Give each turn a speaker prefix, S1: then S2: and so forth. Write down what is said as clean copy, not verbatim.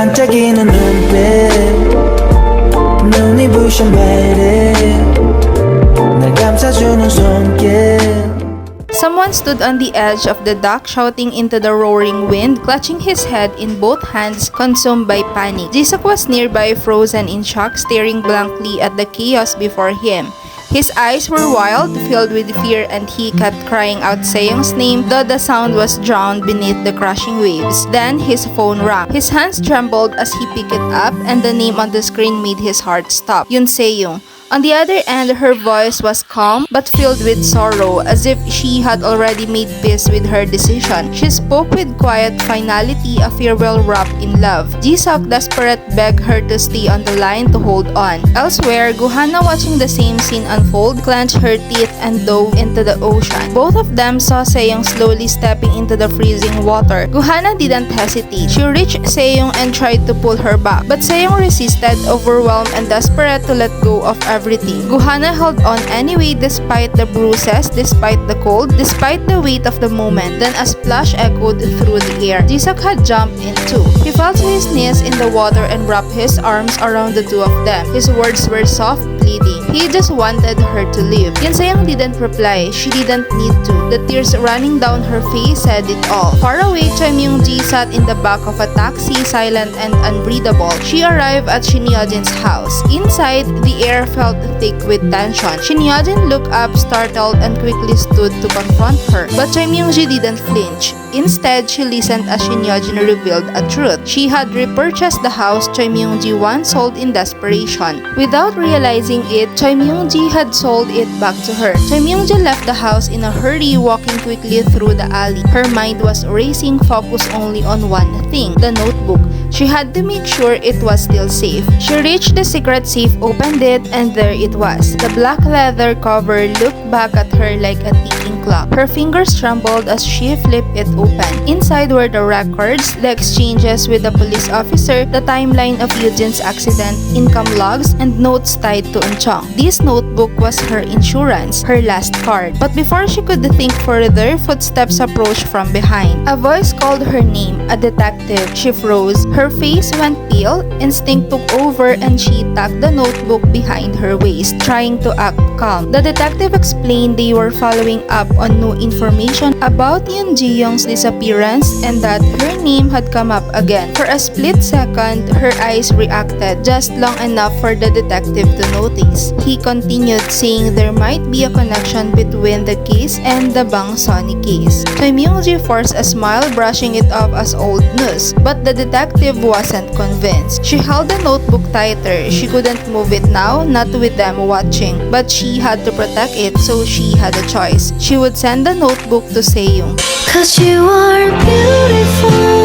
S1: 반짝이는 눈빛 눈이 부셔 매일 날 감싸주는 손길.
S2: Someone stood on the edge of the dock shouting into the roaring wind, clutching his head in both hands, consumed by panic. Jisuk was nearby, frozen in shock, staring blankly at the chaos before him. His eyes were wild, filled with fear, and he kept crying out Seyoung's name, though the sound was drowned beneath the crashing waves. Then his phone rang. His hands trembled as he picked it up, and the name on the screen made his heart stop. Yoon Seyoung. On the other end, her voice was calm but filled with sorrow, as if she had already made peace with her decision. She spoke with quiet finality, a farewell wrapped in love. Jisuk, desperate, begged her to stay on the line to hold on. Elsewhere, Guhana, watching the same scene unfold, clenched her teeth and dove into the ocean. Both of them saw Seyoung slowly stepping into the freezing water. Guhana didn't hesitate. She reached Seyoung and tried to pull her back, but Seyoung resisted, overwhelmed and desperate to let go of everything. Guhana held on anyway, despite the bruises, despite the cold, despite the weight of the moment. Then a splash echoed through the air. Jisuk had jumped in too. He fell to his knees in the water and wrapped his arms around the two of them. His words were soft, pleading. He just wanted her to leave. Yoon Seyoung didn't reply. She didn't need to. The tears running down her face said it all. Far away, Choi Myung-ji sat in the back of a taxi, silent and unbreathable. She arrived at Shin Yeo-jin's house. Inside, the air felt thick with tension. Shin Yeo-jin looked up, startled, and quickly stood to confront her. But Choi Myung-ji didn't flinch. Instead, she listened as Shin Yeo-jin revealed a truth. She had repurchased the house Choi Myung-ji once sold in desperation. Without realizing it, Choi Myung-ji had sold it back to her. Choi Myung-ji left the house in a hurry, walking quickly through the alley. Her mind was racing, focused only on one thing, the notebook. She had to make sure it was still safe. She reached the secret safe, opened it, and there it was. The black leather cover looked back at her like a ticking clock. Her fingers trembled as she flipped it open. Inside were the records, the exchanges with the police officer, the timeline of Eugene accident, income logs, and notes tied to Eunchong. This notebook was her insurance, her last card. But before she could think further, footsteps approached from behind. A voice called her name, a detective. She froze. Her face went pale, instinct took over, and she tucked the notebook behind her waist, trying to act calm. The detective explained they were following up on new information about Yoon Ji-young's disappearance and that her name had come up again. For a split second, her eyes reacted, just long enough for the detective to notice. He continued, saying there might be a connection between the case and the Bang Sony case. Choi Myung-ji forced a smile, brushing it off as old news, but the detective wasn't convinced. She held the notebook tighter. She couldn't move it now, not with them watching, but she had to protect it, so she had a choice. She would send the notebook to Seyoung.
S3: 'Cause you are beautiful.